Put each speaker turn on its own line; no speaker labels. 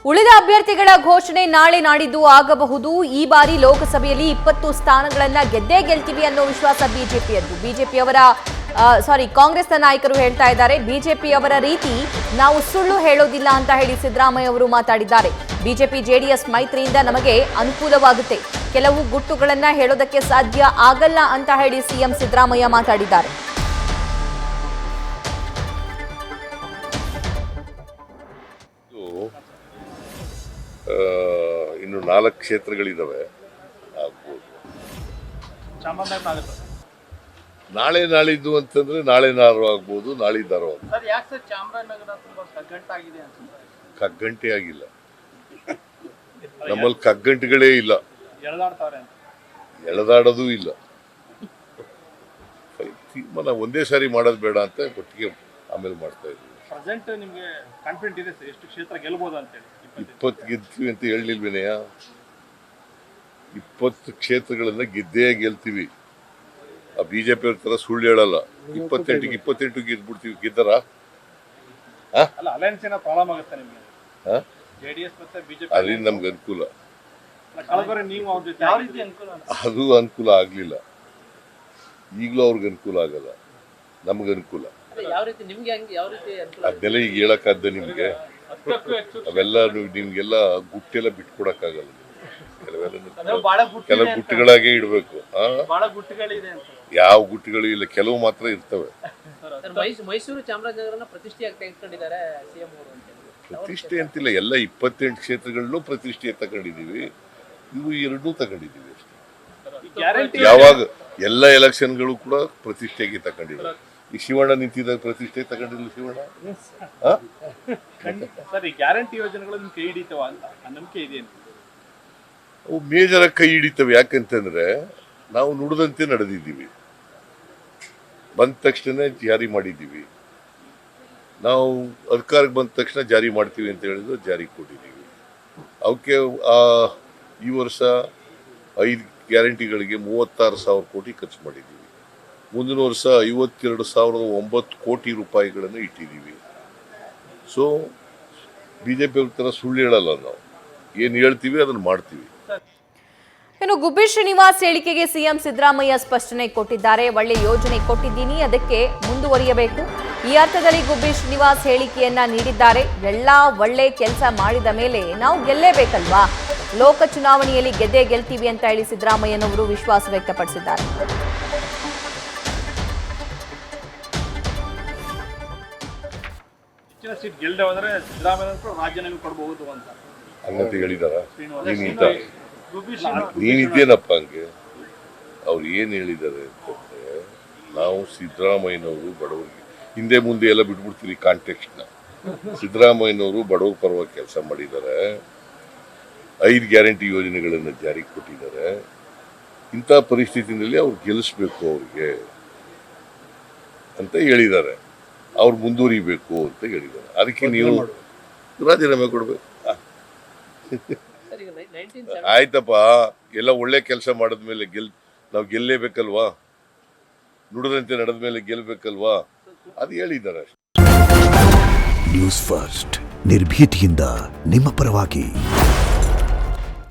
ಉಳಿದ ಅಭ್ಯರ್ಥಿಗಳ ಘೋಷಣೆ ನಾಳೆ ನಾಡಿದ್ದು ಆಗಬಹುದು. ಈ ಬಾರಿ ಲೋಕಸಭೆಯಲ್ಲಿ 20 ಸ್ಥಾನಗಳನ್ನ ಗೆದ್ದೇ ಗೆಲ್ತೀವಿ ಅನ್ನೋ ವಿಶ್ವಾಸ ಕಾಂಗ್ರೆಸ್ನ ನಾಯಕರು ಹೇಳ್ತಾ ಇದ್ದಾರೆ. ಬಿಜೆಪಿಯವರ ರೀತಿ ನಾವು ಸುಳ್ಳು ಹೇಳೋದಿಲ್ಲ ಅಂತ ಹೇಳಿ ಸಿದ್ದರಾಮಯ್ಯ ಅವರು ಮಾತಾಡಿದ್ದಾರೆ. ಬಿಜೆಪಿ ಜೆಡಿಎಸ್ ಮೈತ್ರಿಯಿಂದ ನಮಗೆ ಅನುಕೂಲವಾಗುತ್ತೆ, ಕೆಲವು ಗುಟ್ಟುಗಳನ್ನ ಹೇಳೋದಕ್ಕೆ ಸಾಧ್ಯ ಆಗಲ್ಲ ಅಂತ ಹೇಳಿ ಸಿಎಂ ಸಿದ್ದರಾಮಯ್ಯ ಮಾತಾಡಿದ್ದಾರೆ.
ಇನ್ನು 4 ಕ್ಷೇತ್ರಗಳಿದಾವೆ. ನಾಳೆ ನಾಳಿದ್ದು ಅಂತಂದ್ರೆ ನಾಳೆ ನಾರು ಆಗ್ಬೋದು, ನಾಳಿದ್ದಾರೋ ಕಗ್ಗಂಟೆ ಆಗಿಲ್ಲ. ನಮ್ಮಲ್ಲಿ ಕಗ್ಗಂಟೆಗಳೇ ಇಲ್ಲ, ಎಳೆದಾಡೋದು ಇಲ್ಲ. ತೀರ್ಮಾನ ಒಂದೇ ಸಾರಿ ಮಾಡೋದು ಬೇಡ ಅಂತ ಒಟ್ಟಿಗೆ ಆಮೇಲೆ ಮಾಡ್ತಾ ಇದ್ದೀವಿ. 20 ಗೆಲ್ತೀವಿ ಅಂತ ಹೇಳಿಲ್ವೇನೆಯ? 20 ಕ್ಷೇತ್ರಗಳನ್ನ ಗೆದ್ದೇ ಗೆಲ್ತೀವಿ. ಆ ಬಿಜೆಪಿ ಅವ್ರ ತರ ಸುಳ್ಳು ಹೇಳಲ್ಲ. 28 ಗೆದ್ಬಿಡ್ತೀವಿ. ಗೆದ್ದಾರ ಅದರಿಂದ ನಮ್ಗೆ ಅನುಕೂಲ, ಅದು ಅನುಕೂಲ ಆಗ್ಲಿಲ್ಲ. ಈಗಲೂ ಅವ್ರಿಗೆ ಅನುಕೂಲ ಆಗಲ್ಲ, ನಮ್ಗೆ ಅನುಕೂಲ. ಅದನ್ನೆಲ್ಲ ಈಗ ಹೇಳಕ್ಕಾದ್ದ ನಿಮ್ಗೆ? ಅವೆಲ್ಲ ನಿಮ್ಗೆಲ್ಲ ಗುಟ್ಟೆಲ್ಲ ಬಿಟ್ಕೊಡಕ್ಕಾಗಲ್ಲ. ಕೆಲವು ಗುಟ್ಟುಗಳಾಗೆ ಇಡ್ಬೇಕು. ಯಾವ ಗುಟ್ಟುಗಳು ಇಲ್ಲ, ಕೆಲವು ಮಾತ್ರ ಇರ್ತವೆ.
ಮೈಸೂರು ಚಾಮರಾಜನಗರನ
ಪ್ರತಿಷ್ಠೆ ಅಂತಿಲ್ಲ, ಎಲ್ಲ 28 ಕ್ಷೇತ್ರಗಳನ್ನೂ ಪ್ರತಿಷ್ಠೆ ತಗೊಂಡಿದೀವಿ. ಇವು 2 ತಗೊಂಡಿದೀವಿ ಅಷ್ಟೇ. ಯಾವಾಗ ಎಲ್ಲ ಎಲೆಕ್ಷನ್ಗಳು ಕೂಡ ಪ್ರತಿಷ್ಠೆಗೆ ತಗೊಂಡಿದ್ದಾರೆ. ಈ ಶಿವಣ್ಣ ನಿಂತಿದ್ದಾಗ ಪ್ರತಿಷ್ಠೆ ತಗೊಂಡಿಲ್ಲ. ಶಿವಣ್ಣ
ಗ್ಯಾರಂಟಿ ಯೋಜನೆಗಳು ಕೈ ಹಿಡಿತವ ಅಂತ ನಂಬಿಕೆ ಇದೆ?
ಅವು ಮೇಜರ ಕೈ ಹಿಡಿತವೆ. ಯಾಕಂತಂದ್ರೆ ನಾವು ನುಡಿದಂತೆ ನಡೆದಿದ್ದೀವಿ. ಬಂದ ತಕ್ಷಣ ಜಾರಿ ಮಾಡಿದ್ದೀವಿ. ನಾವು ಅಧಿಕಾರಕ್ಕೆ ಬಂದ ತಕ್ಷಣ ಜಾರಿ ಮಾಡ್ತೀವಿ ಅಂತ ಹೇಳಿದ್ರು, ಜಾರಿ ಕೊಟ್ಟಿದ್ದೀವಿ. ಅವಕ್ಕೆ ಈ ವರ್ಷ 5 ಗ್ಯಾರಂಟಿಗಳಿಗೆ 36,000 ಕೋಟಿ ಖರ್ಚು ಮಾಡಿದ್ದೀವಿ. ಮುಂದಿನ ವರ್ಷ 52,009 ಕೋಟಿ ರೂಪಾಯಿಗಳನ್ನು ಇಟ್ಟಿದ್ದೀವಿ. ಸೊ ಬಿಜೆಪಿ ಅವ್ರ ತರ ಸುಳ್ಳು ಹೇಳಲ್ಲ. ನಾವು ಏನು ಹೇಳ್ತೀವಿ ಅದನ್ನು ಮಾಡ್ತೀವಿ.
ಇನ್ನು ಗುಬ್ಬಿ ಶ್ರೀನಿವಾಸ್ ಹೇಳಿಕೆಗೆ ಸಿಎಂ ಸಿದ್ದರಾಮಯ್ಯ ಸ್ಪಷ್ಟನೆ ಕೊಟ್ಟಿದ್ದಾರೆ. ಒಳ್ಳೆ ಯೋಜನೆ ಕೊಟ್ಟಿದ್ದೀನಿ, ಅದಕ್ಕೆ ಮುಂದುವರಿಯಬೇಕು. ಈ ಅರ್ಥದಲ್ಲಿ ಗುಬ್ಬಿ ಶ್ರೀನಿವಾಸ್ ಹೇಳಿಕೆಯನ್ನ ನೀಡಿದ್ದಾರೆ. ಎಲ್ಲ ಒಳ್ಳೆ ಕೆಲಸ ಮಾಡಿದ ಮೇಲೆ ನಾವು ಗೆಲ್ಲೇಬೇಕಲ್ವಾ, ಲೋಕ ಚುನಾವಣೆಯಲ್ಲಿ ಗೆದ್ದೇ ಗೆಲ್ತೀವಿ ಅಂತ ಹೇಳಿ ಸಿದ್ದರಾಮಯ್ಯನವರು ವಿಶ್ವಾಸ ವ್ಯಕ್ತಪಡಿಸಿದ್ದಾರೆ.
ಸೀಟ್ ಗೆಲ್ಲದೆ ಹೋದ್ರೆ ಸಿದ್ದರಾಮಯ್ಯ ರಾಜೀನಾಮೆ ಕೊಡಬಹುದು ಅಂತ
ಹಂಗಂತ ಹೇಳಿದಾರ? ನೀನಿದ್ದೇನಪ್ಪ ಹಂಗೆ? ಅವ್ರು ಏನು ಹೇಳಿದ್ದಾರೆ ಅಂತಂದ್ರೆ, ನಾವು ಸಿದ್ದರಾಮಯ್ಯನವರು ಬಡವರಿಗೆ ಹಿಂದೆ ಮುಂದೆ ಎಲ್ಲ ಬಿಟ್ಬಿಡ್ತೀವಿ ಕಾಂಟೆಕ್ಸ್ಟ್ನ. ಸಿದ್ದರಾಮಯ್ಯನವರು ಬಡವರ ಪರವಾಗಿ ಕೆಲಸ ಮಾಡಿದ್ದಾರೆ. 5 ಗ್ಯಾರಂಟಿ ಯೋಜನೆಗಳನ್ನು ಜಾರಿಗೆ ಕೊಟ್ಟಿದ್ದಾರೆ. ಇಂಥ ಪರಿಸ್ಥಿತಿನಲ್ಲಿ ಅವ್ರು ಗೆಲ್ಲಿಸ್ಬೇಕು ಅವ್ರಿಗೆ ಅಂತ ಹೇಳಿದ್ದಾರೆ. ಅವ್ರು ಮುಂದುವರಿಬೇಕು ಅಂತ ಹೇಳಿದ್ದಾರೆ. ಅದಕ್ಕೆ ನೀವು ರಾಜೀನಾಮೆ ಕೊಡ್ಬೇಕು. ಆಯ್ತಪ್ಪ, ಎಲ್ಲ ಒಳ್ಳೆ ಕೆಲಸ ಮಾಡಿದ್ಮೇಲೆ ನಾವು ಗೆಲ್ಲೇಬೇಕಲ್ವಾ, ನುಡಿದಂತೆ ನಡೆದ್ಮೇಲೆ ಗೆಲ್ಬೇಕಲ್ವಾ, ಅದು ಹೇಳಿದ್ದಾರೆ.
ನ್ಯೂಸ್ ಫಸ್ಟ್, ನಿರ್ಭೀತಿಯಿಂದ ನಿಮ್ಮ ಪರವಾಗಿ.